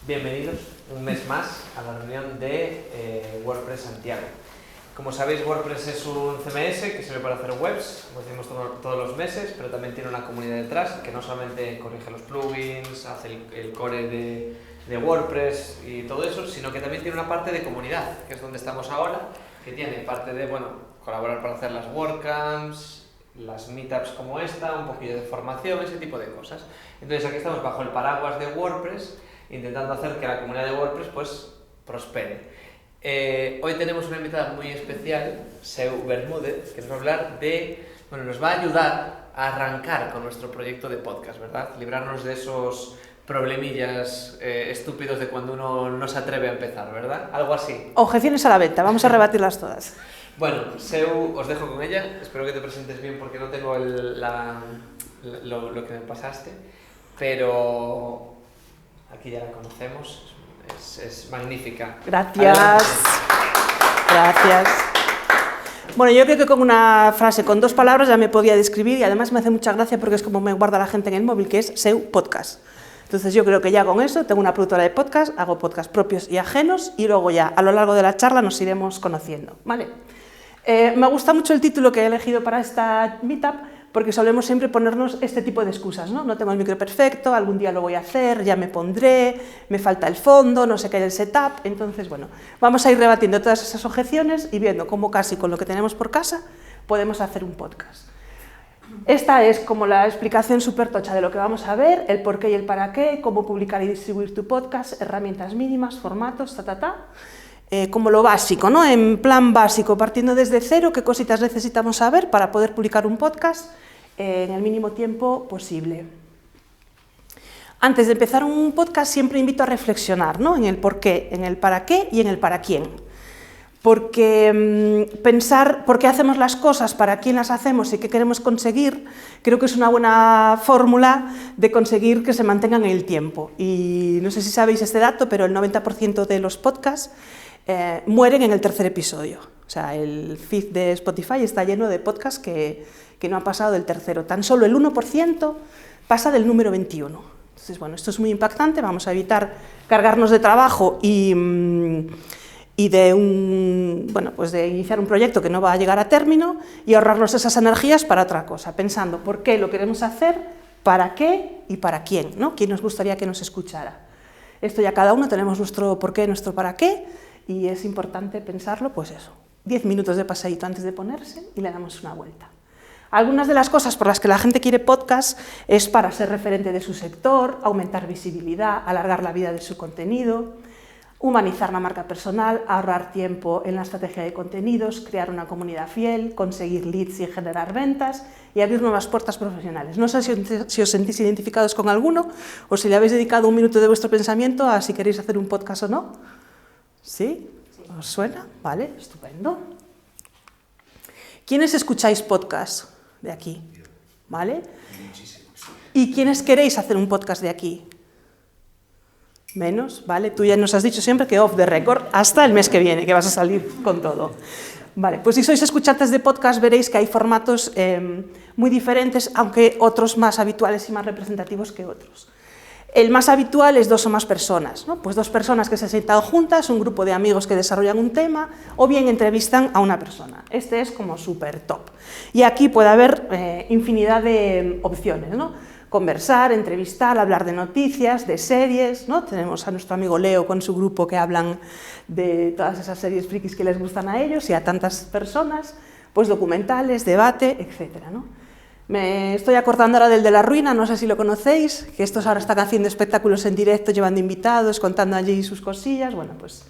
Bienvenidos un mes más a la reunión de WordPress Santiago. Como sabéis, WordPress es un CMS que sirve para hacer webs, lo decimos todos los meses, pero también tiene una comunidad detrás que no solamente corrige los plugins, hace el core de WordPress y todo eso, sino que también tiene una parte de comunidad, que es donde estamos ahora, que tiene parte de, colaborar para hacer las WordCamps, las meetups como esta, un poquillo de formación, ese tipo de cosas. Entonces aquí estamos bajo el paraguas de WordPress, intentando hacer que la comunidad de WordPress pues prospere. Hoy tenemos una invitada muy especial, Seu Bermúdez, que nos va a hablar nos va a ayudar a arrancar con nuestro proyecto de podcast, ¿verdad? Librarnos de esos problemillas estúpidos de cuando uno no se atreve a empezar, ¿verdad? Algo así. Objeciones a la venta, vamos a rebatirlas todas. Bueno, Seu, os dejo con ella, espero que te presentes bien porque no tengo lo que me pasaste, pero aquí ya la conocemos, es magnífica. Gracias. Adelante. Gracias. Bueno, yo creo que con una frase, con 2 palabras ya me podía describir y además me hace mucha gracia porque es como me guarda la gente en el móvil, que es Seu Podcast. Entonces yo creo que ya con eso tengo una productora de podcast, hago podcast propios y ajenos y luego ya a lo largo de la charla nos iremos conociendo, ¿vale? Me gusta mucho el título que he elegido para esta meetup porque solemos siempre ponernos este tipo de excusas, ¿no? No tengo el micro perfecto, algún día lo voy a hacer, ya me pondré, me falta el fondo, no sé qué hay el setup. Entonces, bueno, vamos a ir rebatiendo todas esas objeciones y viendo cómo casi con lo que tenemos por casa podemos hacer un podcast. Esta es como la explicación súper tocha de lo que vamos a ver, el por qué y el para qué, cómo publicar y distribuir tu podcast, herramientas mínimas, formatos, como lo básico, ¿no? En plan básico, partiendo desde cero, qué cositas necesitamos saber para poder publicar un podcast en el mínimo tiempo posible. Antes de empezar un podcast siempre invito a reflexionar, ¿no? En el por qué, en el para qué y en el para quién. Porque pensar por qué hacemos las cosas, para quién las hacemos y qué queremos conseguir, creo que es una buena fórmula de conseguir que se mantengan en el tiempo. Y no sé si sabéis este dato, pero el 90% de los podcasts mueren en el 3er episodio. O sea, el feed de Spotify está lleno de podcasts que no han pasado del 3er. Tan solo el 1% pasa del número 21. Entonces, bueno, esto es muy impactante. Vamos a evitar cargarnos de trabajo y de iniciar un proyecto que no va a llegar a término y ahorrarnos esas energías para otra cosa, pensando por qué lo queremos hacer, para qué y para quién, ¿no? ¿Quién nos gustaría que nos escuchara? Esto ya cada uno tenemos nuestro por qué, nuestro para qué, y es importante pensarlo, pues eso, 10 minutos de paseíto antes de ponerse y le damos una vuelta. Algunas de las cosas por las que la gente quiere podcast es para ser referente de su sector, aumentar visibilidad, alargar la vida de su contenido, humanizar la marca personal, ahorrar tiempo en la estrategia de contenidos, crear una comunidad fiel, conseguir leads y generar ventas y abrir nuevas puertas profesionales. No sé si os sentís identificados con alguno o si le habéis dedicado un minuto de vuestro pensamiento a si queréis hacer un podcast o no. ¿Sí? ¿Os suena? Vale, estupendo. ¿Quiénes escucháis podcast de aquí? ¿Vale? ¿Y quiénes queréis hacer un podcast de aquí? Menos, ¿vale? Tú ya nos has dicho siempre que off the record hasta el mes que viene, que vas a salir con todo. Vale, pues si sois escuchantes de podcast veréis que hay formatos muy diferentes, aunque otros más habituales y más representativos que otros. El más habitual es 2 o más personas, ¿no? Pues 2 personas que se sientan juntas, un grupo de amigos que desarrollan un tema o bien entrevistan a una persona. Este es como súper top. Y aquí puede haber infinidad de opciones, ¿no? Conversar, entrevistar, hablar de noticias, de series, ¿no? Tenemos a nuestro amigo Leo con su grupo que hablan de todas esas series frikis que les gustan a ellos y a tantas personas, pues documentales, debate, etcétera, ¿no? Me estoy acordando ahora del de La Ruina, no sé si lo conocéis, que estos ahora están haciendo espectáculos en directo, llevando invitados, contando allí sus cosillas. Bueno, pues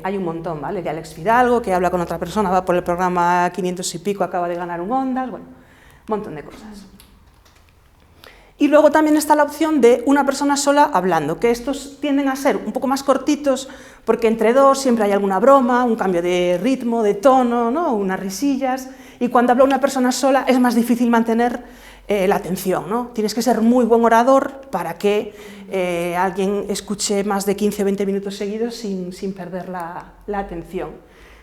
hay un montón, ¿vale? De Alex Fidalgo, que habla con otra persona, va por el programa 500 y pico, acaba de ganar un Ondas, bueno, un montón de cosas. Y luego también está la opción de una persona sola hablando, que estos tienden a ser un poco más cortitos, porque entre 2 siempre hay alguna broma, un cambio de ritmo, de tono, ¿no? Unas risillas, y cuando habla una persona sola es más difícil mantener la atención, ¿no? Tienes que ser muy buen orador para que alguien escuche más de 15 o 20 minutos seguidos sin perder la atención.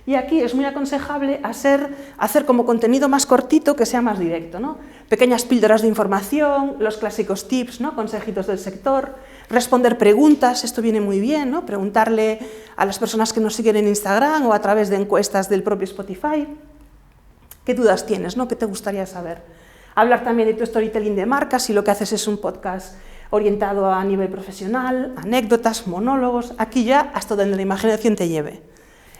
Y aquí es muy aconsejable hacer como contenido más cortito que sea más directo, ¿no? Pequeñas píldoras de información, los clásicos tips, ¿no? Consejitos del sector, responder preguntas, esto viene muy bien, ¿no? Preguntarle a las personas que nos siguen en Instagram o a través de encuestas del propio Spotify. ¿Qué dudas tienes, ¿no? ¿Qué te gustaría saber? Hablar también de tu storytelling de marca, si lo que haces es un podcast orientado a nivel profesional, anécdotas, monólogos, aquí ya hasta donde la imaginación te lleve.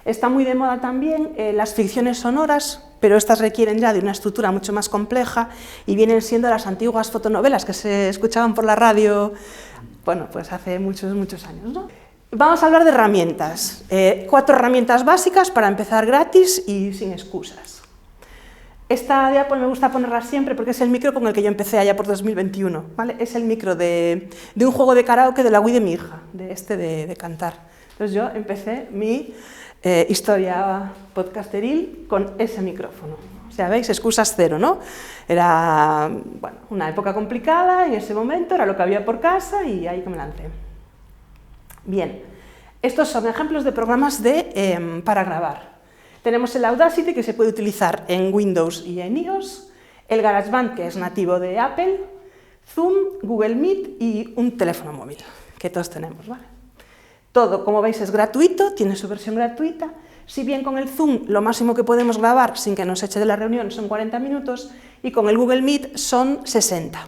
Está muy de moda también las ficciones sonoras, pero estas requieren ya de una estructura mucho más compleja y vienen siendo las antiguas fotonovelas que se escuchaban por la radio, bueno, pues hace muchos años, ¿no? Vamos a hablar de herramientas, 4 herramientas básicas para empezar gratis y sin excusas. Esta diapo me gusta ponerla siempre porque es el micro con el que yo empecé allá por 2021, ¿vale? Es el micro de un juego de karaoke de la Wii de mi hija, de cantar. Entonces yo empecé mi historia podcasteril con ese micrófono. O sea, ¿veis? Excusas cero, ¿no? Era, bueno, una época complicada en ese momento, era lo que había por casa y ahí que me lancé. Bien, estos son ejemplos de programas para grabar. Tenemos el Audacity, que se puede utilizar en Windows y en iOS, el GarageBand, que es nativo de Apple, Zoom, Google Meet y un teléfono móvil, que todos tenemos, ¿vale? Todo, como veis, es gratuito, tiene su versión gratuita. Si bien con el Zoom lo máximo que podemos grabar sin que nos eche de la reunión son 40 minutos y con el Google Meet son 60.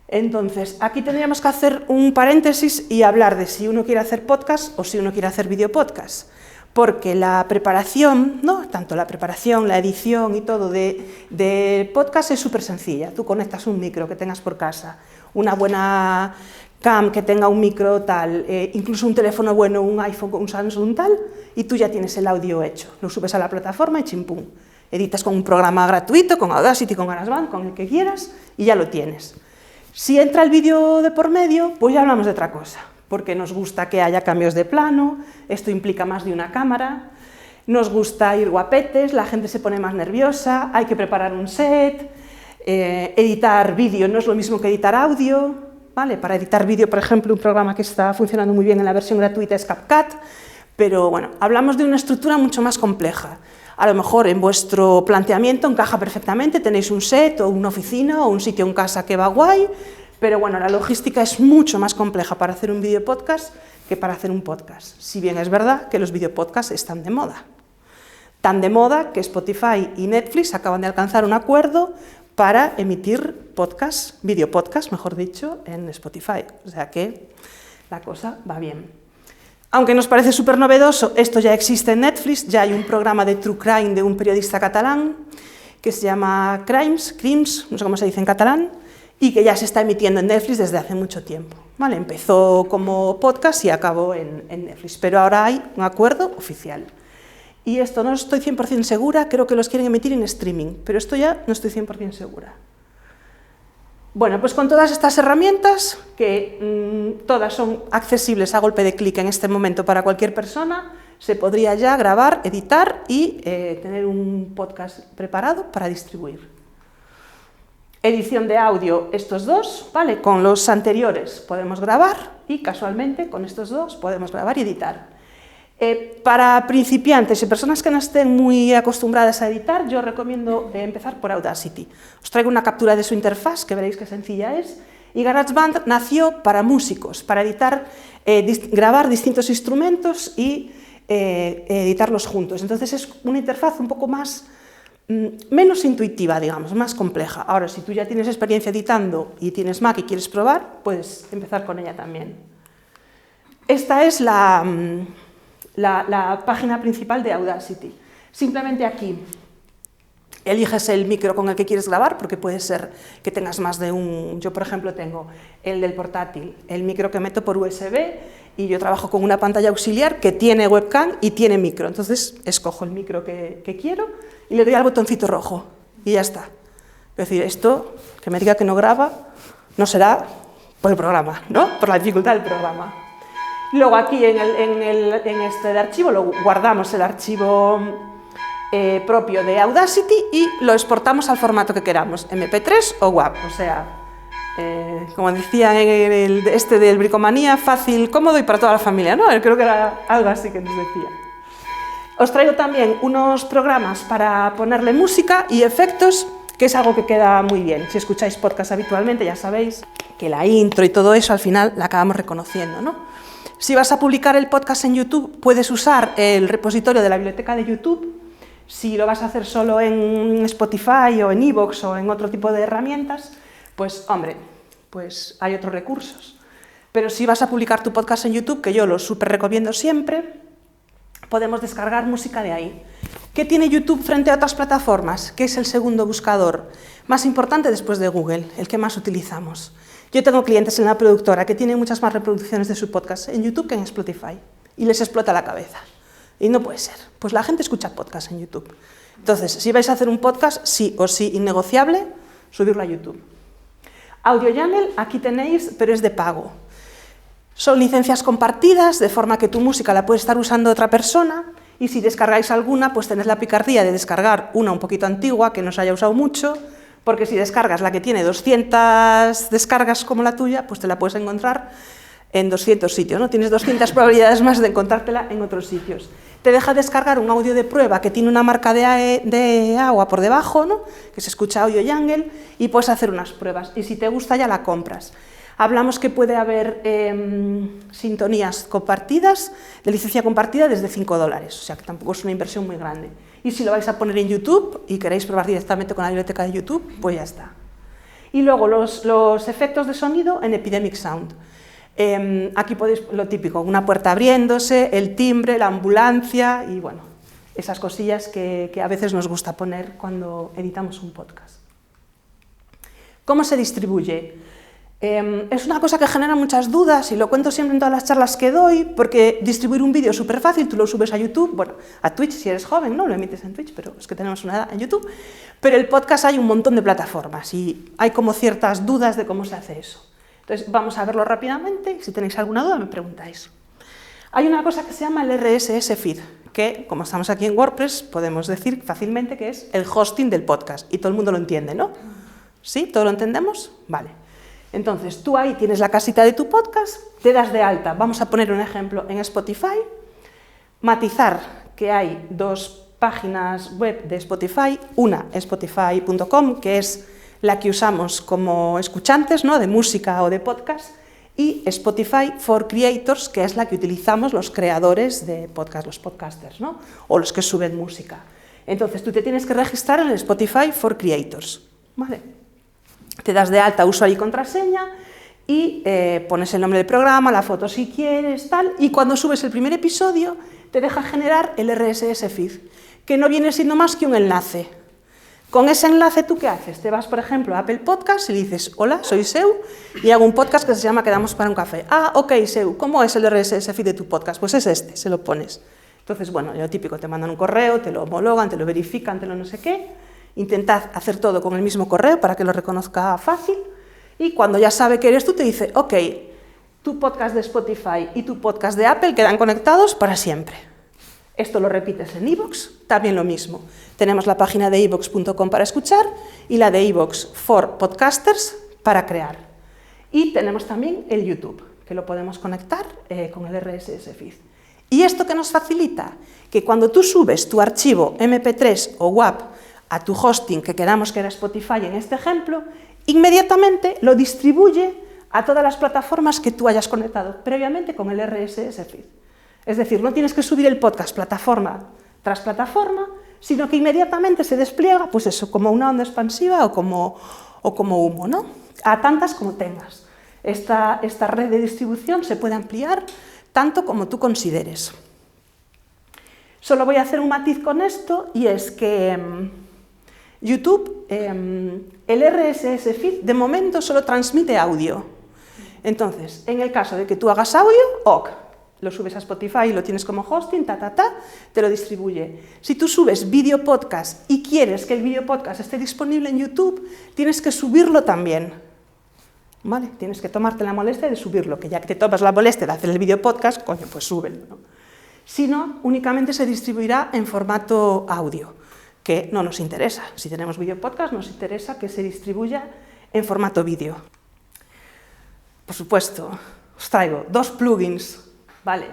Entonces, aquí tendríamos que hacer un paréntesis y hablar de si uno quiere hacer podcast o si uno quiere hacer video podcast. Porque la preparación, ¿no? Tanto la preparación, la edición y todo de podcast es súper sencilla. Tú conectas un micro que tengas por casa, una buena cam que tenga un micro tal, incluso un teléfono bueno, un iPhone, un Samsung tal, y tú ya tienes el audio hecho. Lo subes a la plataforma y chimpum. Editas con un programa gratuito, con Audacity, con GarageBand, con el que quieras, y ya lo tienes. Si entra el vídeo de por medio, pues ya hablamos de otra cosa. Porque nos gusta que haya cambios de plano, esto implica más de una cámara, nos gusta ir guapetes, la gente se pone más nerviosa, hay que preparar un set, editar vídeo no es lo mismo que editar audio, ¿vale? Para editar vídeo, por ejemplo, un programa que está funcionando muy bien en la versión gratuita es CapCut, pero bueno, hablamos de una estructura mucho más compleja. A lo mejor en vuestro planteamiento encaja perfectamente, tenéis un set o una oficina o un sitio en casa que va guay, pero bueno, la logística es mucho más compleja para hacer un video podcast que para hacer un podcast. Si bien es verdad que los videopodcasts están de moda. Tan de moda que Spotify y Netflix acaban de alcanzar un acuerdo para emitir podcasts, videopodcasts, mejor dicho, en Spotify. O sea que la cosa va bien. Aunque nos parece súper novedoso, esto ya existe en Netflix, ya hay un programa de True Crime de un periodista catalán que se llama Crims, no sé cómo se dice en catalán, y que ya se está emitiendo en Netflix desde hace mucho tiempo. ¿Vale? Empezó como podcast y acabó en Netflix, pero ahora hay un acuerdo oficial. Y esto no estoy 100% segura, creo que los quieren emitir en streaming, pero esto ya no estoy 100% segura. Bueno, pues con todas estas herramientas, que todas son accesibles a golpe de clic en este momento para cualquier persona, se podría ya grabar, editar y tener un podcast preparado para distribuir. Edición de audio, estos dos, ¿vale? Con los anteriores podemos grabar y casualmente con estos dos podemos grabar y editar. Para principiantes y personas que no estén muy acostumbradas a editar, yo recomiendo empezar por Audacity. Os traigo una captura de su interfaz, que veréis qué sencilla es, y GarageBand nació para músicos, para editar, grabar distintos instrumentos y editarlos juntos. Entonces es una interfaz un poco más menos intuitiva, digamos, más compleja. Ahora, si tú ya tienes experiencia editando y tienes Mac y quieres probar, puedes empezar con ella también. Esta es la página principal de Audacity. Simplemente aquí eliges el micro con el que quieres grabar, porque puede ser que tengas más de un... Yo, por ejemplo, tengo el del portátil, el micro que meto por USB, y yo trabajo con una pantalla auxiliar que tiene webcam y tiene micro. Entonces, escojo el micro que quiero y le doy al botoncito rojo y ya está. Es decir, esto, que me diga que no graba, no será por el programa, ¿no? Por la dificultad del programa. Luego aquí en este archivo lo guardamos el archivo propio de Audacity y lo exportamos al formato que queramos, MP3 o WAV, o sea, como decía en este del Bricomanía, fácil, cómodo y para toda la familia, ¿no? Creo que era algo así que nos decía. Os traigo también unos programas para ponerle música y efectos que es algo que queda muy bien. Si escucháis podcast habitualmente ya sabéis que la intro y todo eso al final la acabamos reconociendo, ¿no? Si vas a publicar el podcast en YouTube, puedes usar el repositorio de la biblioteca de YouTube. Si lo vas a hacer solo en Spotify o en iVoox o en otro tipo de herramientas, pues, hombre, pues hay otros recursos. Pero si vas a publicar tu podcast en YouTube, que yo lo súper recomiendo siempre, podemos descargar música de ahí. ¿Qué tiene YouTube frente a otras plataformas? ¿Qué es el segundo buscador más importante después de Google, el que más utilizamos? Yo tengo clientes en la productora que tienen muchas más reproducciones de su podcast en YouTube que en Spotify y les explota la cabeza. Y no puede ser. Pues la gente escucha podcast en YouTube. Entonces, si vais a hacer un podcast, sí o sí, innegociable, subirlo a YouTube. AudioYaml, aquí tenéis, pero es de pago. Son licencias compartidas, de forma que tu música la puede estar usando otra persona, y si descargáis alguna, pues tenéis la picardía de descargar una un poquito antigua, que no se haya usado mucho, porque si descargas la que tiene 200 descargas como la tuya, pues te la puedes encontrar en 200 sitios, ¿no? Tienes 200 probabilidades más de encontrártela en otros sitios. Te deja descargar un audio de prueba que tiene una marca de agua por debajo, ¿no? Que se escucha AudioYaml, y puedes hacer unas pruebas, y si te gusta ya la compras. Hablamos que puede haber sintonías compartidas, de licencia compartida desde $5, o sea que tampoco es una inversión muy grande. Y si lo vais a poner en YouTube y queréis probar directamente con la biblioteca de YouTube, pues ya está. Y luego los efectos de sonido en Epidemic Sound. Aquí podéis, lo típico, una puerta abriéndose, el timbre, la ambulancia y bueno, esas cosillas que a veces nos gusta poner cuando editamos un podcast. ¿Cómo se distribuye? Es una cosa que genera muchas dudas y lo cuento siempre en todas las charlas que doy, porque distribuir un vídeo es súper fácil, tú lo subes a YouTube, bueno, a Twitch si eres joven, ¿no? Lo emites en Twitch, pero es que tenemos una edad en YouTube, pero el podcast hay un montón de plataformas y hay como ciertas dudas de cómo se hace eso. Entonces vamos a verlo rápidamente y si tenéis alguna duda me preguntáis. Hay una cosa que se llama el RSS Feed, que como estamos aquí en WordPress podemos decir fácilmente que es el hosting del podcast y todo el mundo lo entiende, ¿no? ¿Sí? ¿Todo lo entendemos? Vale. Entonces, tú ahí tienes la casita de tu podcast, te das de alta, vamos a poner un ejemplo en Spotify, matizar que hay dos páginas web de Spotify, una spotify.com, que es la que usamos como escuchantes, ¿no? De música o de podcast, y Spotify for Creators, que es la que utilizamos los creadores de podcast, los podcasters, ¿no? O los que suben música. Entonces, tú te tienes que registrar en el Spotify for Creators, ¿vale? Te das de alta usuario y contraseña y pones el nombre del programa, la foto si quieres, tal, y cuando subes el primer episodio te deja generar el RSS Feed, que no viene siendo más que un enlace. Con ese enlace, ¿tú qué haces? Te vas, por ejemplo, a Apple Podcasts y le dices, hola, soy Seu y hago un podcast que se llama Quedamos para un café. Ah, ok, Seu, ¿cómo es el RSS Feed de tu podcast? Pues es este, se lo pones. Entonces, bueno, lo típico, te mandan un correo, te lo homologan, te lo verifican, te lo no sé qué. Intentad hacer todo con el mismo correo para que lo reconozca fácil y cuando ya sabe que eres tú te dice, ok, tu podcast de Spotify y tu podcast de Apple quedan conectados para siempre. Esto lo repites en iVoox, también lo mismo. Tenemos la página de iVoox.com para escuchar y la de iVoox for Podcasters para crear. Y tenemos también el YouTube, que lo podemos conectar con el RSS Feed. ¿Y esto qué nos facilita? Que cuando tú subes tu archivo MP3 o WAV a tu hosting, que quedamos que era Spotify en este ejemplo, inmediatamente lo distribuye a todas las plataformas que tú hayas conectado previamente con el RSS Feed. Es decir, no tienes que subir el podcast plataforma tras plataforma, sino que inmediatamente se despliega, pues eso, como una onda expansiva o como humo, ¿no? A tantas como tengas. Esta red de distribución se puede ampliar tanto como tú consideres. Solo voy a hacer un matiz con esto y es que YouTube, el RSS Feed, de momento solo transmite audio. Entonces, en el caso de que tú hagas audio, ok, lo subes a Spotify, lo tienes como hosting, te lo distribuye. Si tú subes vídeo podcast y quieres que el vídeo podcast esté disponible en YouTube, tienes que subirlo también. ¿Vale? Tienes que tomarte la molestia de subirlo, que ya que te tomas la molestia de hacer el vídeo podcast, coño, pues súbelo, ¿no? Si no, únicamente se distribuirá en formato audio, que no nos interesa. Si tenemos vídeo podcast, nos interesa que se distribuya en formato vídeo. Por supuesto, os traigo dos plugins, ¿vale?,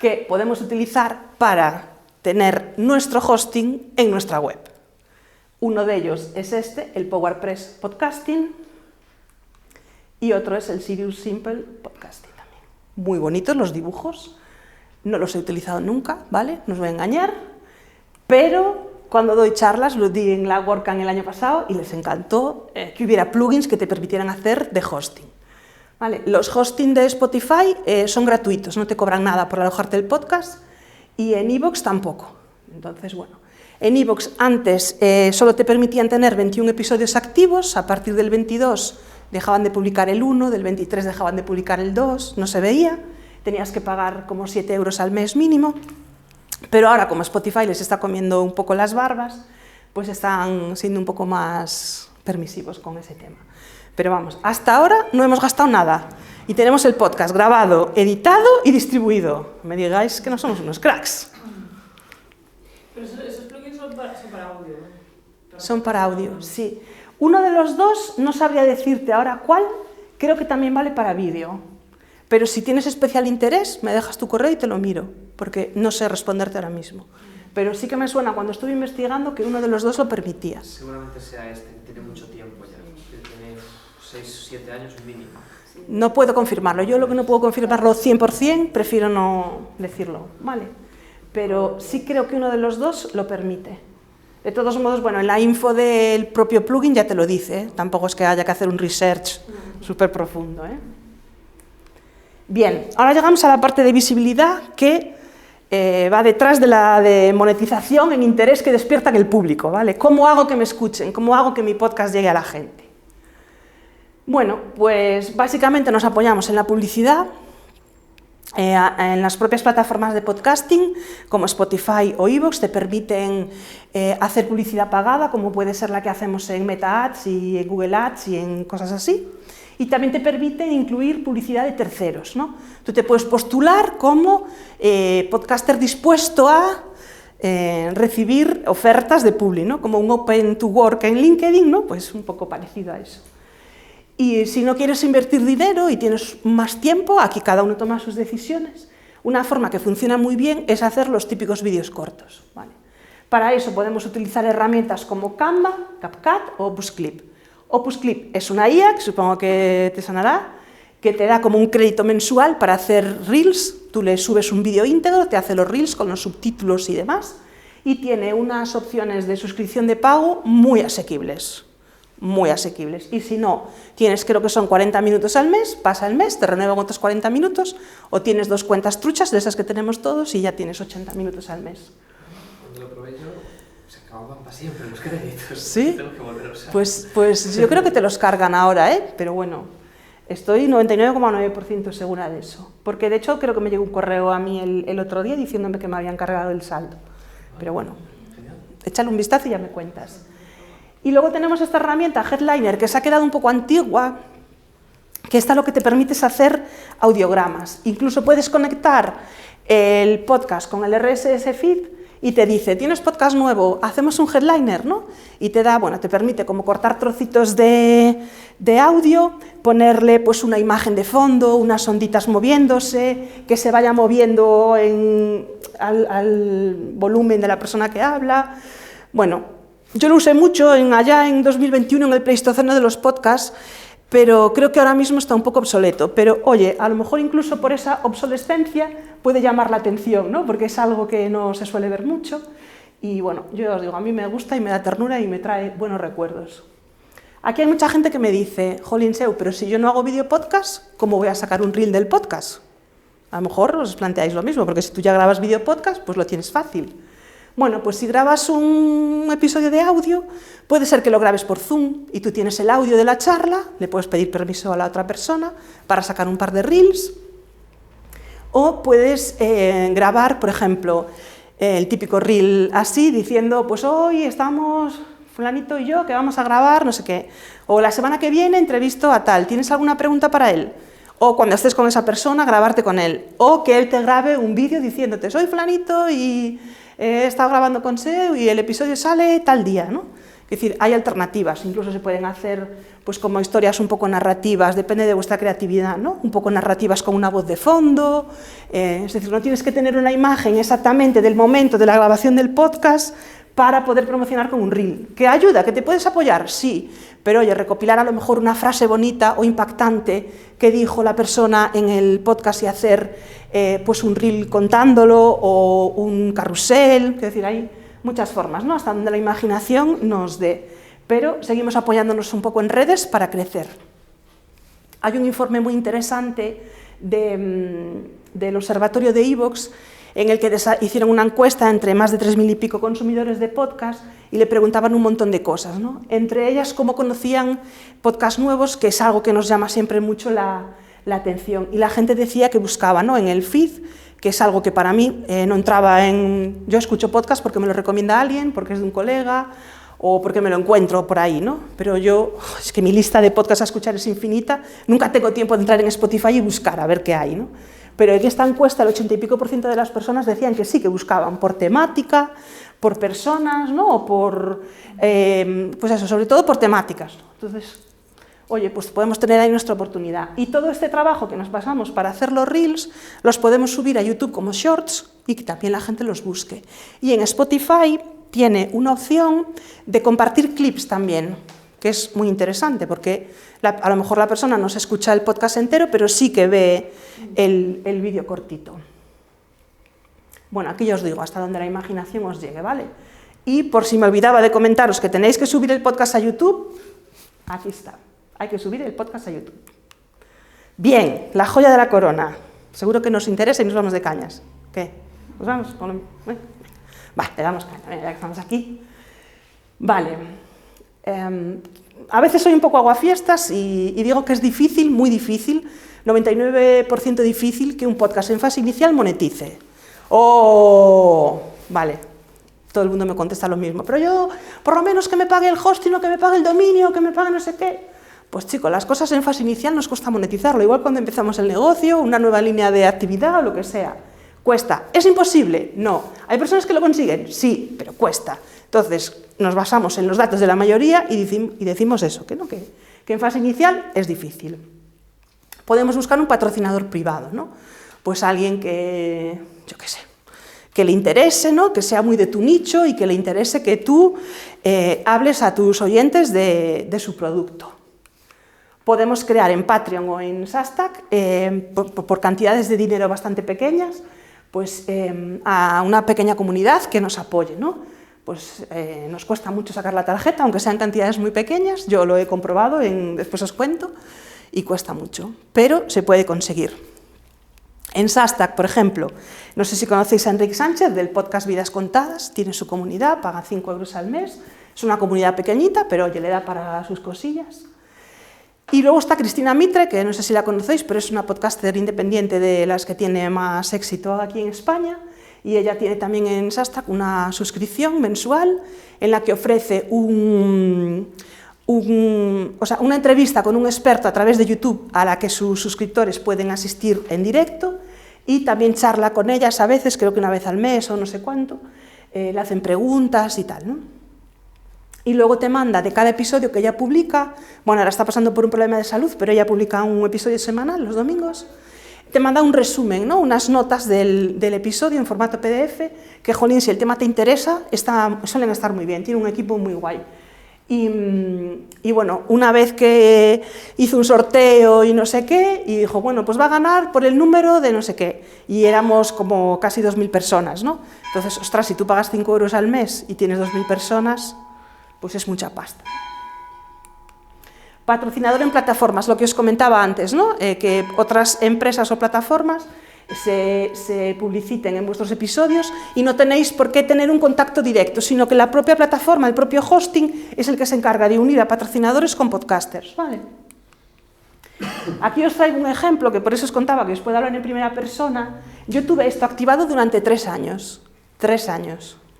que podemos utilizar para tener nuestro hosting en nuestra web. Uno de ellos es este, el PowerPress Podcasting, y otro es el Sirius Simple Podcasting también. Muy bonitos los dibujos, no los he utilizado nunca, ¿vale? No os voy a engañar, pero cuando doy charlas, lo di en la WordCamp el año pasado y les encantó que hubiera plugins que te permitieran hacer de hosting. ¿Vale? Los hosting de Spotify son gratuitos, no te cobran nada por alojarte el podcast, y en iVoox tampoco. Entonces, bueno, en iVoox antes solo te permitían tener 21 episodios activos, a partir del 22 dejaban de publicar el 1, del 23 dejaban de publicar el 2, no se veía, tenías que pagar como 7 euros al mes mínimo, pero ahora como Spotify les está comiendo un poco las barbas, pues están siendo un poco más permisivos con ese tema. Pero vamos, hasta ahora no hemos gastado nada y tenemos el podcast grabado, editado y distribuido. Me digáis que no somos unos cracks. Pero esos plugins son para audio, ¿no? Son para audio, sí. Uno de los dos, no sabría decirte ahora cuál, creo que también vale para vídeo. Pero si tienes especial interés, me dejas tu correo y te lo miro, porque no sé responderte ahora mismo. Pero sí que me suena cuando estuve investigando que uno de los dos lo permitía. Seguramente sea este, que tiene mucho tiempo ya, que tiene 6 o 7 años mínimo. No puedo confirmarlo, yo lo que no puedo confirmarlo 100%, prefiero no decirlo, ¿vale? Pero sí creo que uno de los dos lo permite. De todos modos, bueno, en la info del propio plugin ya te lo dice, ¿eh? Tampoco es que haya que hacer un research súper profundo, ¿eh? Bien, ahora llegamos a la parte de visibilidad que va detrás de la de monetización en interés que despierta en el público, ¿vale? ¿Cómo hago que me escuchen? ¿Cómo hago que mi podcast llegue a la gente? Bueno, pues básicamente nos apoyamos en la publicidad, en las propias plataformas de podcasting, como Spotify o iVoox, te permiten hacer publicidad pagada, como puede ser la que hacemos en Meta Ads y en Google Ads y en cosas así. Y también te permiten incluir publicidad de terceros, ¿no? Tú te puedes postular como podcaster dispuesto a recibir ofertas de publi, ¿no? Como un Open to Work en LinkedIn, ¿no? Pues un poco parecido a eso. Y si no quieres invertir dinero y tienes más tiempo, aquí cada uno toma sus decisiones. Una forma que funciona muy bien es hacer los típicos vídeos cortos, ¿vale? Para eso podemos utilizar herramientas como Canva, CapCut o OpusClip. OpusClip es una IA, que supongo que te sonará, que te da como un crédito mensual para hacer reels. Tú le subes un vídeo íntegro, te hace los reels con los subtítulos y demás, y tiene unas opciones de suscripción de pago muy asequibles. Muy asequibles. Y si no, tienes, creo que son 40 minutos al mes, pasa el mes, te renuevan otros 40 minutos, o tienes 2 cuentas truchas, de esas que tenemos todos, y ya tienes 80 minutos al mes. Cuando lo probé yo, se acababan para siempre los créditos. ¿Sí? Tengo que volver a usar. Pues yo creo que te los cargan ahora, ¿eh? Pero bueno, estoy 99,9% segura de eso. Porque de hecho creo que me llegó un correo a mí el otro día diciéndome que me habían cargado el saldo. Pero bueno, échale un vistazo y ya me cuentas. Y luego tenemos esta herramienta, Headliner, que se ha quedado un poco antigua, que esta lo que te permite es hacer audiogramas. Incluso puedes conectar el podcast con el RSS feed y te dice, tienes podcast nuevo, hacemos un Headliner, ¿no? Y te da, bueno, te permite como cortar trocitos de audio, ponerle pues una imagen de fondo, unas onditas moviéndose, que se vaya moviendo al volumen de la persona que habla. Bueno, yo lo usé mucho allá en 2021 en el Pleistoceno de los podcasts, pero creo que ahora mismo está un poco obsoleto. Pero oye, a lo mejor incluso por esa obsolescencia puede llamar la atención, ¿no? Porque es algo que no se suele ver mucho. Y bueno, yo os digo, a mí me gusta y me da ternura y me trae buenos recuerdos. Aquí hay mucha gente que me dice, jolín Seu, pero si yo no hago vídeo podcast, ¿cómo voy a sacar un reel del podcast? A lo mejor os planteáis lo mismo, porque si tú ya grabas vídeo podcast, pues lo tienes fácil. Bueno, pues si grabas un episodio de audio, puede ser que lo grabes por Zoom y tú tienes el audio de la charla, le puedes pedir permiso a la otra persona para sacar un par de reels, o puedes grabar, por ejemplo, el típico reel así, diciendo, pues hoy estamos fulanito y yo que vamos a grabar no sé qué, o la semana que viene entrevisto a tal, ¿tienes alguna pregunta para él? O cuando estés con esa persona, grabarte con él, o que él te grabe un vídeo diciéndote, soy fulanito y he estado grabando con Seu y el episodio sale tal día, ¿no? Es decir, hay alternativas, incluso se pueden hacer pues como historias un poco narrativas, depende de vuestra creatividad, ¿no? Un poco narrativas con una voz de fondo, es decir, no tienes que tener una imagen exactamente del momento de la grabación del podcast para poder promocionar con un reel. ¿Que ayuda? ¿Que te puedes apoyar? Sí, pero oye, recopilar a lo mejor una frase bonita o impactante que dijo la persona en el podcast y hacer pues un reel contándolo o un carrusel, es decir, hay muchas formas, ¿no? Hasta donde la imaginación nos dé, pero seguimos apoyándonos un poco en redes para crecer. Hay un informe muy interesante del Observatorio de iVoox en el que hicieron una encuesta entre más de 3.000 y pico consumidores de podcast y le preguntaban un montón de cosas, ¿no? Entre ellas, cómo conocían podcasts nuevos, que es algo que nos llama siempre mucho la atención. Y la gente decía que buscaba, ¿no?, en el feed, que es algo que para mí no entraba en... Yo escucho podcast porque me lo recomienda alguien, porque es de un colega o porque me lo encuentro por ahí, ¿no? Pero yo, es que mi lista de podcasts a escuchar es infinita, nunca tengo tiempo de entrar en Spotify y buscar a ver qué hay, ¿no? Pero en esta encuesta el 80 y pico % de las personas decían que sí, que buscaban por temática, por personas, ¿no? O por, pues eso, sobre todo por temáticas. Entonces, oye, pues podemos tener ahí nuestra oportunidad. Y todo este trabajo que nos pasamos para hacer los reels, los podemos subir a YouTube como shorts y que también la gente los busque. Y en Spotify tiene una opción de compartir clips también, que es muy interesante, porque a lo mejor la persona no se escucha el podcast entero, pero sí que ve el vídeo cortito. Bueno, aquí ya os digo, hasta donde la imaginación os llegue, ¿vale? Y por si me olvidaba de comentaros que tenéis que subir el podcast a YouTube, aquí está, hay que subir el podcast a YouTube. Bien, la joya de la corona. Seguro que nos interesa y nos vamos de cañas. ¿Qué? ¿Nos vamos? Va, le damos caña, ya que estamos aquí. Vale. A veces soy un poco aguafiestas y digo que es difícil, muy difícil, 99% difícil que un podcast en fase inicial monetice. Vale, todo el mundo me contesta lo mismo, pero yo, por lo menos que me pague el hosting, o que me pague el dominio, o que me pague no sé qué. Pues chicos, las cosas en fase inicial nos cuesta monetizarlo, igual cuando empezamos el negocio, una nueva línea de actividad o lo que sea. Cuesta. ¿Es imposible? No. ¿Hay personas que lo consiguen? Sí, pero cuesta. Entonces, nos basamos en los datos de la mayoría y decimos eso, que en fase inicial es difícil. Podemos buscar un patrocinador privado, ¿no? Pues alguien que, yo qué sé, que le interese, ¿no?, que sea muy de tu nicho y que le interese que tú hables a tus oyentes de su producto. Podemos crear en Patreon o en Substack, por cantidades de dinero bastante pequeñas, pues a una pequeña comunidad que nos apoye, ¿no? Pues nos cuesta mucho sacar la tarjeta, aunque sean cantidades muy pequeñas, yo lo he comprobado, después os cuento, y cuesta mucho, pero se puede conseguir. En Substack, por ejemplo, no sé si conocéis a Enrique Sánchez del podcast Vidas Contadas, tiene su comunidad, paga 5 euros al mes, es una comunidad pequeñita, pero oye, le da para sus cosillas. Y luego está Cristina Mitre, que no sé si la conocéis, pero es una podcaster independiente de las que tiene más éxito aquí en España, y ella tiene también en Substack una suscripción mensual en la que ofrece una entrevista con un experto a través de YouTube a la que sus suscriptores pueden asistir en directo y también charla con ellas a veces, creo que una vez al mes o no sé cuánto, le hacen preguntas y tal, ¿no? Y luego te manda de cada episodio que ella publica, bueno, ahora está pasando por un problema de salud, pero ella publica un episodio semanal los domingos, te manda un resumen, ¿no?, unas notas del episodio en formato PDF, que, jolín, si el tema te interesa, suelen estar muy bien, tiene un equipo muy guay. Y bueno, una vez que hizo un sorteo y no sé qué, y dijo, bueno, pues va a ganar por el número de no sé qué, y éramos como casi 2.000 personas, ¿no? Entonces, ostras, si tú pagas 5 euros al mes y tienes 2.000 personas, pues es mucha pasta. Patrocinador en plataformas, lo que os comentaba antes, ¿no? Que otras empresas o plataformas se publiciten en vuestros episodios y no tenéis por qué tener un contacto directo, sino que la propia plataforma, el propio hosting, es el que se encarga de unir a patrocinadores con podcasters, ¿vale? Aquí os traigo un ejemplo, que por eso os contaba que os puedo hablar en primera persona. Yo tuve esto activado durante 3 años,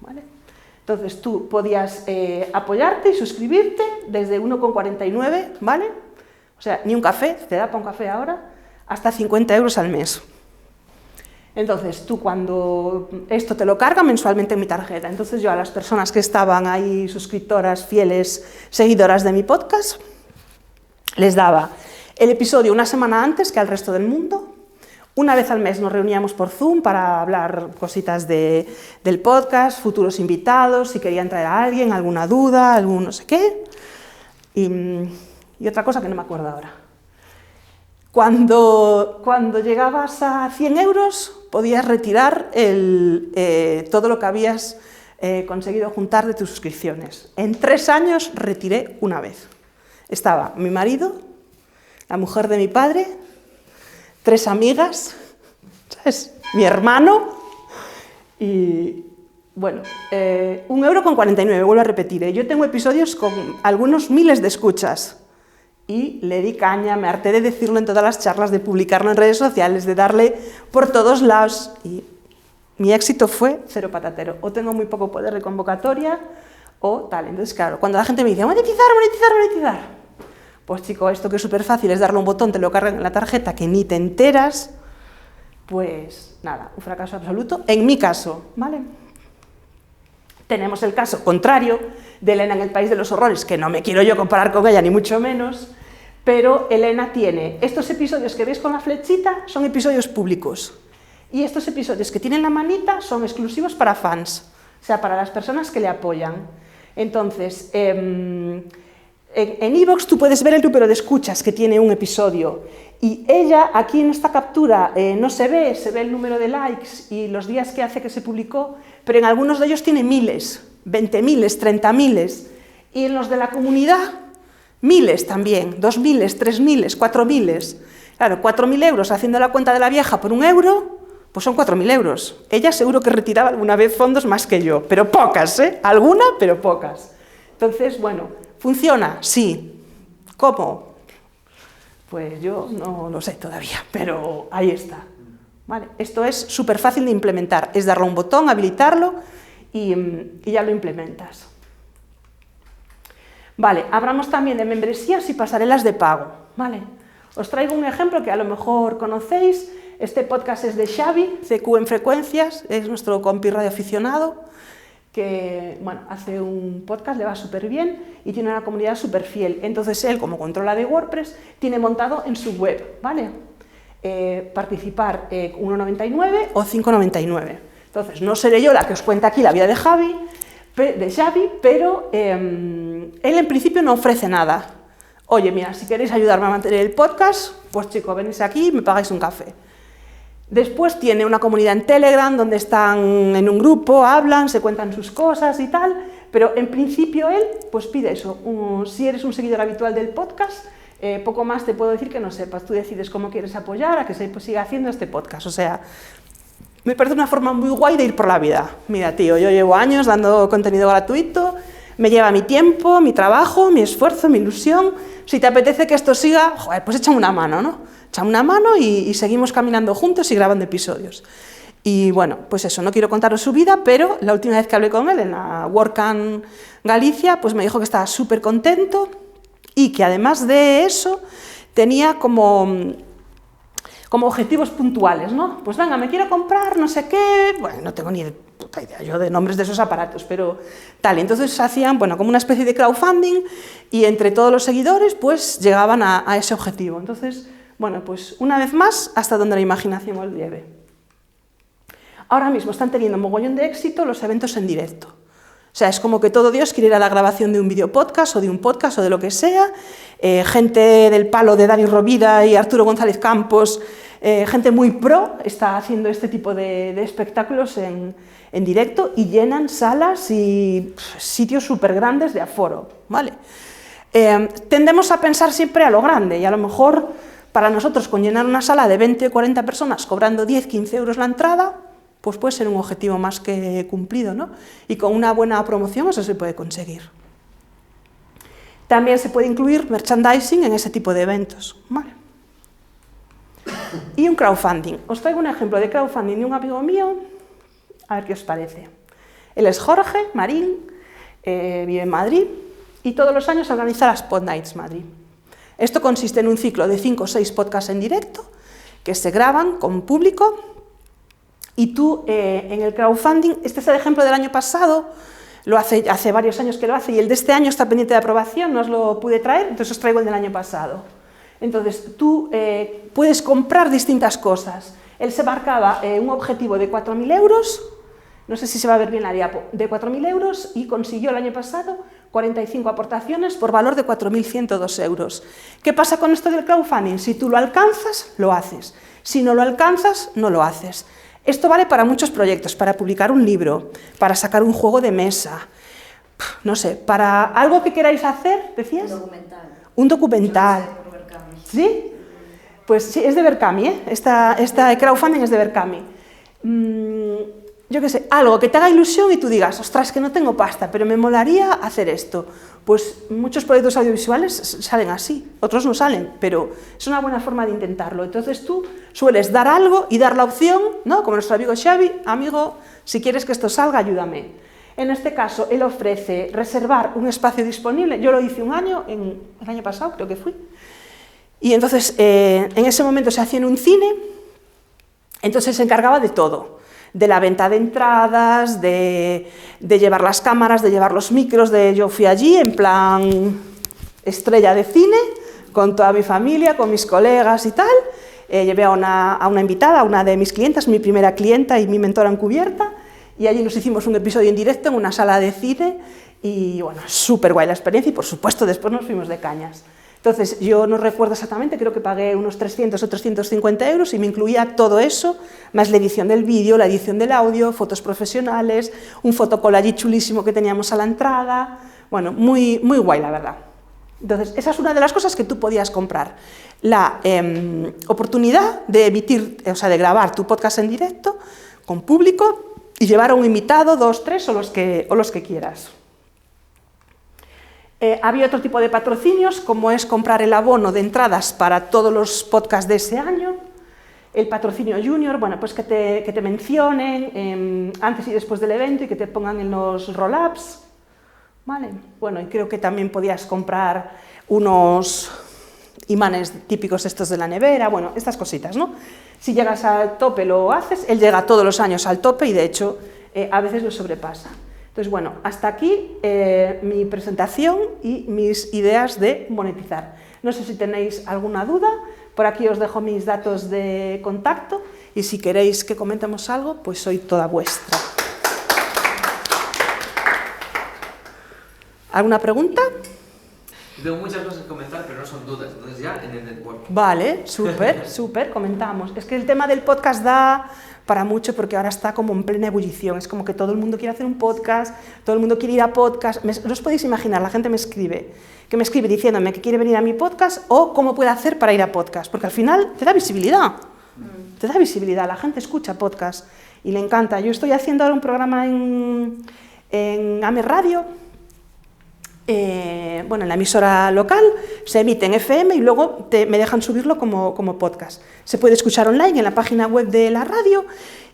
¿vale? Entonces tú podías apoyarte y suscribirte desde 1,49, ¿vale? O sea, ni un café, te da para un café ahora, hasta 50 euros al mes. Entonces tú cuando esto te lo carga mensualmente en mi tarjeta, entonces yo a las personas que estaban ahí suscriptoras, fieles, seguidoras de mi podcast, les daba el episodio una semana antes que al resto del mundo, Una vez al mes nos reuníamos por Zoom para hablar cositas del podcast, futuros invitados, si querían traer a alguien, alguna duda, algún no sé qué. Y otra cosa que no me acuerdo ahora. Cuando llegabas a 100 euros, podías retirar todo lo que habías conseguido juntar de tus suscripciones. En 3 años retiré una vez. Estaba mi marido, la mujer de mi padre, 3 amigas, ¿sabes? Mi hermano y, bueno, 1,49 €, vuelvo a repetir. Yo tengo episodios con algunos miles de escuchas y le di caña, me harté de decirlo en todas las charlas, de publicarlo en redes sociales, de darle por todos lados y mi éxito fue cero patatero. O tengo muy poco poder de convocatoria o tal. Entonces, claro, cuando la gente me dice monetizar, pues chico, esto que es súper fácil, es darle un botón, te lo cargan en la tarjeta, que ni te enteras, pues nada, un fracaso absoluto. En mi caso, ¿vale? Tenemos el caso contrario de Elena en El País de los Horrores, que no me quiero yo comparar con ella, ni mucho menos, pero Elena tiene estos episodios que veis con la flechita, son episodios públicos. Y estos episodios que tienen la manita son exclusivos para fans, o sea, para las personas que le apoyan. Entonces, en iVoox tú puedes ver el número de escuchas que tiene un episodio y ella, aquí en esta captura, no se ve el número de likes y los días que hace que se publicó, pero en algunos de ellos tiene miles, 20.000, 30.000, y en los de la comunidad, miles también, 2.000, 3.000, 4.000. Claro, 4.000 euros haciendo la cuenta de la vieja por €1, pues son 4.000 euros. Ella seguro que retiraba alguna vez fondos más que yo, pero pocas, ¿eh? Alguna, pero pocas. Entonces, bueno, ¿funciona? Sí. ¿Cómo? Pues yo no lo sé todavía, pero ahí está. ¿Vale? Esto es súper fácil de implementar, es darle un botón, habilitarlo y ya lo implementas. Vale, hablamos también de membresías y pasarelas de pago. ¿Vale? Os traigo un ejemplo que a lo mejor conocéis. Este podcast es de Xavi, CQ en Frecuencias, es nuestro compi radioaficionado, que bueno, hace un podcast, le va súper bien y tiene una comunidad súper fiel. Entonces él, como controla de WordPress, tiene montado en su web, ¿vale? Participar 1,99 o 5,99. Entonces no seré yo la que os cuenta aquí la vida de Xavi, pero él en principio no ofrece nada. Oye, mira, si queréis ayudarme a mantener el podcast, pues chicos, venís aquí y me pagáis un café. Después tiene una comunidad en Telegram donde están en un grupo, hablan, se cuentan sus cosas y tal, pero en principio él pues pide eso. Si eres un seguidor habitual del podcast, poco más te puedo decir que no sepas. Tú decides cómo quieres apoyar a que se siga haciendo este podcast. O sea, me parece una forma muy guay de ir por la vida. Mira, tío, yo llevo años dando contenido gratuito, me lleva mi tiempo, mi trabajo, mi esfuerzo, mi ilusión. Si te apetece que esto siga, joder, pues échame una mano, ¿no? Échame una mano y seguimos caminando juntos y grabando episodios. Y bueno, pues eso, no quiero contaros su vida, pero la última vez que hablé con él en la WordCamp Galicia, pues me dijo que estaba súper contento y que además de eso tenía como objetivos puntuales, ¿no? Pues venga, me quiero comprar no sé qué, bueno, no tengo ni puta idea yo de nombres de esos aparatos, pero tal. Entonces hacían, bueno, como una especie de crowdfunding y entre todos los seguidores, pues llegaban a ese objetivo. Entonces, bueno, pues una vez más, hasta donde la imaginación os lleve. Ahora mismo están teniendo mogollón de éxito los eventos en directo. O sea, es como que todo Dios quiere ir a la grabación de un video podcast o de un podcast o de lo que sea. Gente del palo de Dani Rovira y Arturo González Campos, gente muy pro, está haciendo este tipo de espectáculos en directo y llenan salas y sitios súper grandes de aforo, ¿vale? Tendemos a pensar siempre a lo grande y a lo mejor para nosotros con llenar una sala de 20 o 40 personas cobrando 10-15 euros la entrada, pues puede ser un objetivo más que cumplido, ¿no? Y con una buena promoción eso se puede conseguir. También se puede incluir merchandising en ese tipo de eventos, ¿vale? Y un crowdfunding. Os traigo un ejemplo de crowdfunding de un amigo mío, a ver qué os parece. Él es Jorge Marín, vive en Madrid y todos los años organiza las Pod Nights Madrid. Esto consiste en un ciclo de 5 o 6 podcasts en directo que se graban con público y tú en el crowdfunding, este es el ejemplo del año pasado, lo hace varios años que lo hace y el de este año está pendiente de aprobación, no os lo pude traer, entonces os traigo el del año pasado. Entonces tú puedes comprar distintas cosas Él se marcaba un objetivo de 4.000 euros, no sé si se va a ver bien la diapo, de 4.000 euros y consiguió el año pasado 45 aportaciones por valor de 4.102 euros. ¿Qué pasa con esto del crowdfunding? Si tú lo alcanzas, lo haces. Si no lo alcanzas, no lo haces. Esto vale para muchos proyectos, para publicar un libro, para sacar un juego de mesa, no sé, para algo que queráis hacer, ¿decías? Un documental. Un documental. Yo no sé, por Berkami. ¿Sí? Pues sí, es de Berkami, ¿eh? Esta crowdfunding es de Berkami. Yo qué sé, algo que te haga ilusión y tú digas, ostras, que no tengo pasta, pero me molaría hacer esto. Pues muchos proyectos audiovisuales salen así, otros no salen, pero es una buena forma de intentarlo. Entonces tú sueles dar algo y dar la opción, ¿no? Como nuestro amigo Xavi, amigo, si quieres que esto salga, ayúdame. En este caso, él ofrece reservar un espacio disponible. Yo lo hice un año, el año pasado creo que fui. Y entonces, en ese momento se hacía en un cine, entonces se encargaba de todo. De la venta de entradas, de llevar las cámaras, de llevar los micros. Yo fui allí en plan estrella de cine, con toda mi familia, con mis colegas y tal. Llevé a una invitada, a una de mis clientas, mi primera clienta y mi mentora encubierta. Y allí nos hicimos un episodio en directo en una sala de cine y bueno, súper guay la experiencia y por supuesto después nos fuimos de cañas. Entonces yo no recuerdo exactamente, creo que pagué unos 300 o 350 euros y me incluía todo eso, más la edición del vídeo, la edición del audio, fotos profesionales, un fotocall allí chulísimo que teníamos a la entrada, bueno, muy guay la verdad. Entonces esa es una de las cosas que tú podías comprar, la oportunidad de emitir, o sea, de grabar tu podcast en directo con público y llevar a un invitado, 2, 3 o los que quieras. Había otro tipo de patrocinios, como es comprar el abono de entradas para todos los podcasts de ese año, el patrocinio junior, bueno, pues que te mencionen antes y después del evento y que te pongan en los roll-ups, ¿vale? Bueno, y creo que también podías comprar unos imanes típicos estos de la nevera, bueno, estas cositas, ¿no? Si llegas al tope lo haces, él llega todos los años al tope y de hecho a veces lo sobrepasa. Entonces, bueno, hasta aquí mi presentación y mis ideas de monetizar. No sé si tenéis alguna duda, por aquí os dejo mis datos de contacto y si queréis que comentemos algo, pues soy toda vuestra. ¿Alguna pregunta? Tengo muchas cosas que comentar, pero no son dudas, entonces ya en el network. Vale, súper, comentamos. Es que el tema del podcast da para mucho porque ahora está como en plena ebullición, es como que todo el mundo quiere hacer un podcast, todo el mundo quiere ir a podcast, no os podéis imaginar, la gente me escribe diciéndome que quiere venir a mi podcast o cómo puede hacer para ir a podcast, porque al final te da visibilidad, la gente escucha podcast y le encanta. Yo estoy haciendo ahora un programa en AME Radio, bueno, en la emisora local, se emite en FM y luego me dejan subirlo como podcast. Se puede escuchar online en la página web de la radio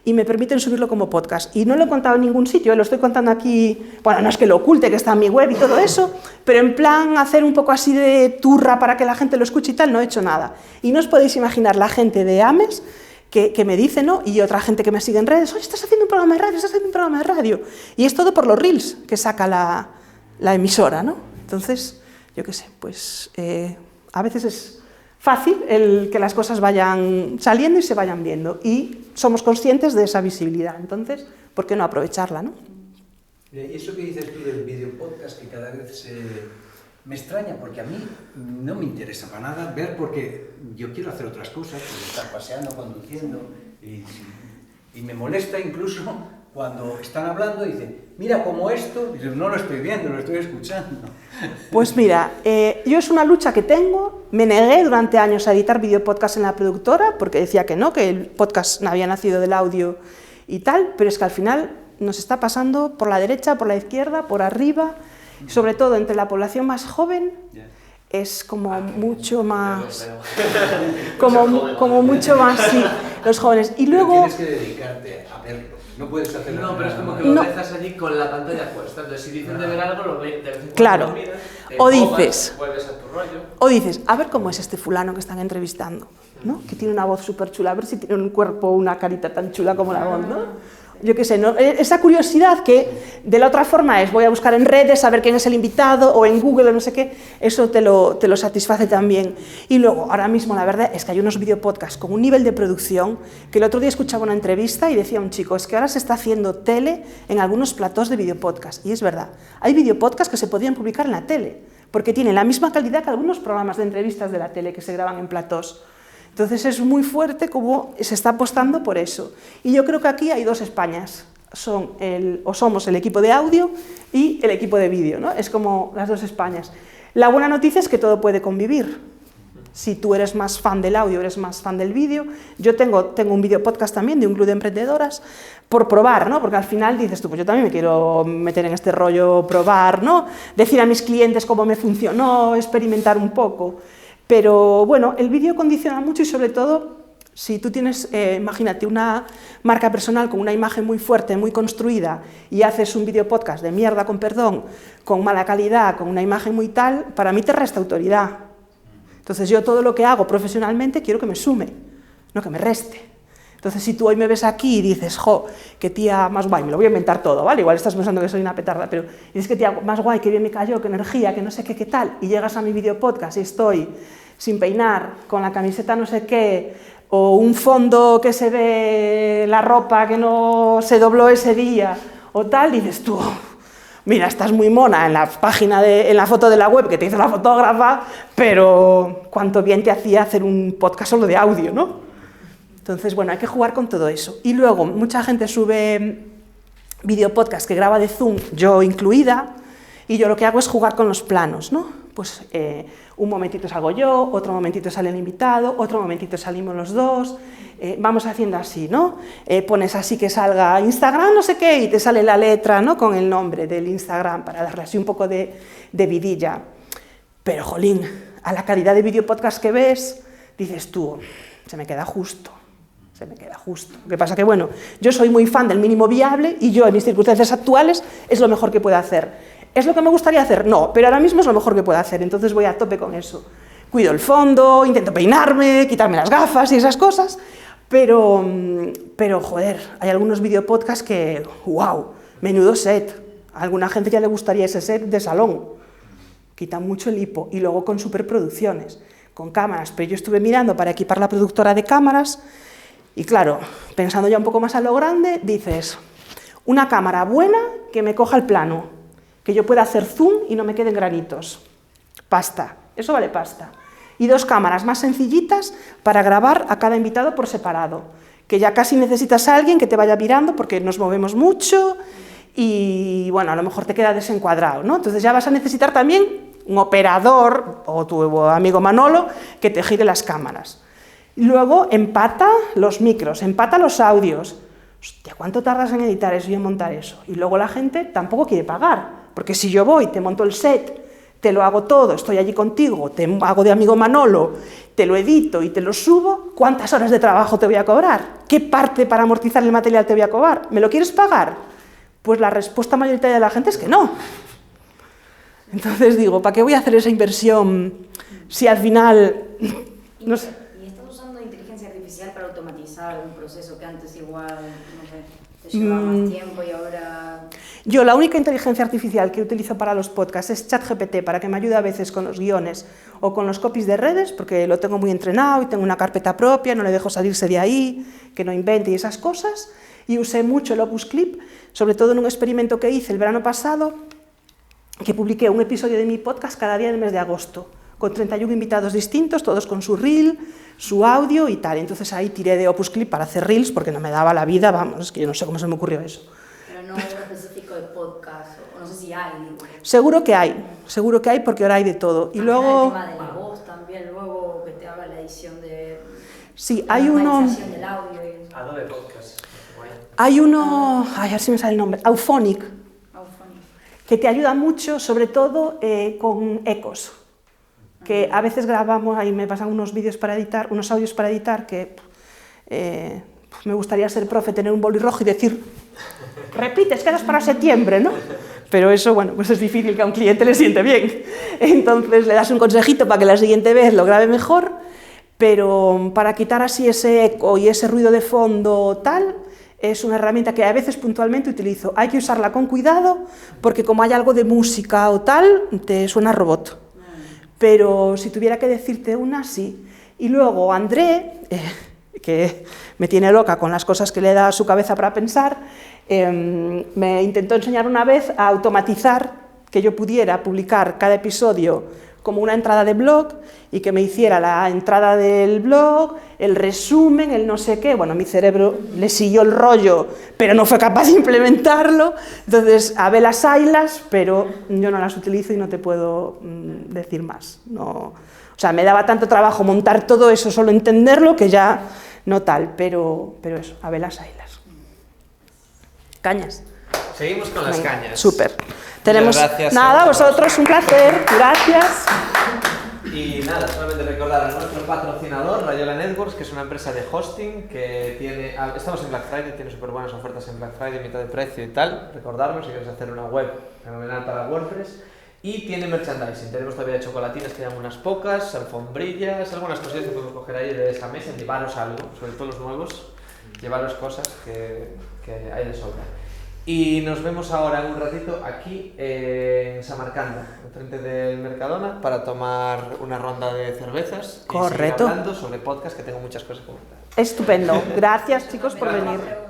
y me permiten subirlo como podcast. Y no lo he contado en ningún sitio, lo estoy contando aquí, bueno, no es que lo oculte, que está en mi web y todo eso, pero en plan hacer un poco así de turra para que la gente lo escuche y tal, no he hecho nada. Y no os podéis imaginar la gente de AMES que me dice, ¿no? Y otra gente que me sigue en redes, oye, estás haciendo un programa de radio, Y es todo por los reels que saca la emisora, ¿no? Entonces, yo qué sé, pues a veces es fácil que las cosas vayan saliendo y se vayan viendo y somos conscientes de esa visibilidad, entonces, ¿por qué no aprovecharla, no? Y eso que dices tú del video podcast, que cada vez me extraña, porque a mí no me interesa para nada ver, porque yo quiero hacer otras cosas, como estar paseando, conduciendo, y me molesta incluso cuando están hablando y dicen, mira, como esto, y yo no lo estoy viendo, lo estoy escuchando. Pues mira, yo es una lucha que tengo, me negué durante años a editar videopodcast en la productora, porque decía que no, que el podcast había nacido del audio y tal, pero es que al final nos está pasando por la derecha, por la izquierda, por arriba, y sobre todo entre la población más joven, es como mucho más, como mucho más, sí, los jóvenes. Y luego... Pero tienes que dedicarte a verlo. No puedes hacerlo. No, pero es como que lo dejas allí con la pantalla puesta. Entonces, si dicen de ver algo, lo ves de vez en cuando. Claro. Lo miras, O dices, vuelves a tu rollo. O dices, a ver cómo es este fulano que están entrevistando, ¿no? Que tiene una voz súper chula, a ver si tiene un cuerpo, una carita tan chula como la voz, ¿no? yo qué sé, ¿no? Esa curiosidad que de la otra forma es voy a buscar en redes, saber quién es el invitado, o en Google o no sé qué, eso te lo satisface también. Y luego, ahora mismo, la verdad es que hay unos videopodcasts con un nivel de producción que el otro día escuchaba una entrevista y decía un chico, es que ahora se está haciendo tele en algunos platós de videopodcast, y es verdad, hay videopodcasts que se podrían publicar en la tele, porque tienen la misma calidad que algunos programas de entrevistas de la tele que se graban en platós. Entonces es muy fuerte como se está apostando por eso. Y yo creo que aquí hay dos Españas, somos el equipo de audio y el equipo de vídeo, ¿no? Es como las dos Españas. La buena noticia es que todo puede convivir. Si tú eres más fan del audio, eres más fan del vídeo. Yo tengo un video podcast también de un club de emprendedoras por probar, ¿no? Porque al final dices tú, pues yo también me quiero meter en este rollo, probar, ¿no? Decir a mis clientes cómo me funcionó, experimentar un poco. Pero bueno, el vídeo condiciona mucho y sobre todo si tú tienes, imagínate, una marca personal con una imagen muy fuerte, muy construida y haces un vídeo podcast de mierda, con perdón, con mala calidad, con una imagen muy tal, para mí te resta autoridad. Entonces yo todo lo que hago profesionalmente quiero que me sume, no que me reste. Entonces si tú hoy me ves aquí y dices, jo, qué tía más guay, me lo voy a inventar todo, ¿vale? Igual estás pensando que soy una petarda, pero dices qué tía más guay, qué bien me cayó, qué energía, que no sé qué, qué tal, y llegas a mi vídeo podcast y estoy sin peinar, con la camiseta no sé qué, o un fondo que se ve la ropa que no se dobló ese día, o tal, dices tú, mira, estás muy mona en la página, en la foto de la web que te hizo la fotógrafa, pero cuánto bien te hacía hacer un podcast solo de audio, ¿no? Entonces, bueno, hay que jugar con todo eso. Y luego, mucha gente sube videopodcast que graba de Zoom, yo incluida, y yo lo que hago es jugar con los planos, ¿no? Pues un momentito salgo yo, otro momentito sale el invitado, otro momentito salimos los dos, vamos haciendo así, ¿no? Pones así que salga Instagram, no sé qué, y te sale la letra, ¿no? Con el nombre del Instagram, para darle así un poco de vidilla. Pero, jolín, a la calidad de videopodcast que ves, dices tú, se me queda justo. Se me queda justo. Lo que pasa que, bueno, yo soy muy fan del mínimo viable y yo, en mis circunstancias actuales, es lo mejor que puedo hacer. ¿Es lo que me gustaría hacer? No, pero ahora mismo es lo mejor que puedo hacer, entonces voy a tope con eso. Cuido el fondo, intento peinarme, quitarme las gafas y esas cosas, pero joder, hay algunos videopodcasts que, wow, menudo set. A alguna gente ya le gustaría ese set de salón. Quita mucho el hipo. Y luego con superproducciones, con cámaras. Pero yo estuve mirando para equipar la productora de cámaras y claro, pensando ya un poco más a lo grande, dices, una cámara buena que me coja el plano, que yo pueda hacer zoom y no me queden granitos. Pasta, eso vale pasta. Y dos cámaras más sencillitas para grabar a cada invitado por separado, que ya casi necesitas a alguien que te vaya mirando porque nos movemos mucho y bueno, a lo mejor te queda desencuadrado, ¿no? Entonces ya vas a necesitar también un operador o tu amigo Manolo que te gire las cámaras. Luego empata los micros, empata los audios. Hostia, ¿cuánto tardas en editar eso y en montar eso? Y luego la gente tampoco quiere pagar. Porque si yo voy, te monto el set, te lo hago todo, estoy allí contigo, te hago de amigo Manolo, te lo edito y te lo subo, ¿cuántas horas de trabajo te voy a cobrar? ¿Qué parte para amortizar el material te voy a cobrar? ¿Me lo quieres pagar? Pues la respuesta mayoritaria de la gente es que no. Entonces digo, ¿para qué voy a hacer esa inversión si al final... no sé. ¿Y estás usando inteligencia artificial para automatizar un proceso que antes igual, no sé, te llevaba más tiempo y ahora...? Yo la única inteligencia artificial que utilizo para los podcasts es ChatGPT, para que me ayude a veces con los guiones o con los copies de redes, porque lo tengo muy entrenado y tengo una carpeta propia, no le dejo salirse de ahí, que no invente y esas cosas. Y usé mucho el Opus Clip, sobre todo en un experimento que hice el verano pasado, que publiqué un episodio de mi podcast cada día del mes de agosto, con 31 invitados distintos, todos con su reel, su audio y tal. Entonces ahí tiré de Opus Clip para hacer reels, porque no me daba la vida, vamos, es que yo no sé cómo se me ocurrió eso. Pero no específico de podcast, o no sé si hay. Seguro que hay, porque ahora hay de todo. Y luego... El tema de la voz también, luego que te haga la edición de... Sí, hay uno... del audio y... Adobe Podcast. Hay uno... Ay, a ver si me sale el nombre. Auphonic, que te ayuda mucho, sobre todo con ecos. Que a veces grabamos, ahí me pasan unos vídeos para editar, unos audios para editar, que me gustaría ser profe, tener un boli rojo y decir, repites, quedas para septiembre, ¿no? Pero eso, bueno, pues es difícil que a un cliente le siente bien. Entonces le das un consejito para que la siguiente vez lo grabe mejor, pero para quitar así ese eco y ese ruido de fondo tal, es una herramienta que a veces puntualmente utilizo. Hay que usarla con cuidado porque como hay algo de música o tal, te suena robot. Pero si tuviera que decirte una, sí. Y luego André, que me tiene loca con las cosas que le da a su cabeza para pensar, me intentó enseñar una vez a automatizar que yo pudiera publicar cada episodio como una entrada de blog y que me hiciera la entrada del blog, el resumen, el no sé qué. Bueno, mi cerebro le siguió el rollo, pero no fue capaz de implementarlo. Entonces, a ver las haylas, pero yo no las utilizo y no te puedo decir más. No, o sea, me daba tanto trabajo montar todo eso, solo entenderlo, que ya no tal, pero eso, a ver las haylas. Cañas. Seguimos con las Venga, cañas. Súper. Tenemos gracias, nada, vosotros, un placer, gracias. Y nada, solamente recordar a nuestro patrocinador, Rayola Networks, que es una empresa de hosting que tiene... Estamos en Black Friday, tiene súper buenas ofertas en Black Friday, mitad de precio y tal. Recordarlo si quieres hacer una web fenomenal para WordPress. Y tiene merchandising, tenemos todavía chocolatinas que llevan unas pocas, alfombrillas, algunas cosillas que podemos coger ahí de esa mesa, llevaros algo, sobre todo los nuevos, llevaros cosas que hay de sobra. Y nos vemos ahora en un ratito aquí en Samarcanda, enfrente del Mercadona, para tomar una ronda de cervezas. Correcto. Y seguir hablando sobre podcast, que tengo muchas cosas que comentar. Estupendo. Gracias, chicos, por venir.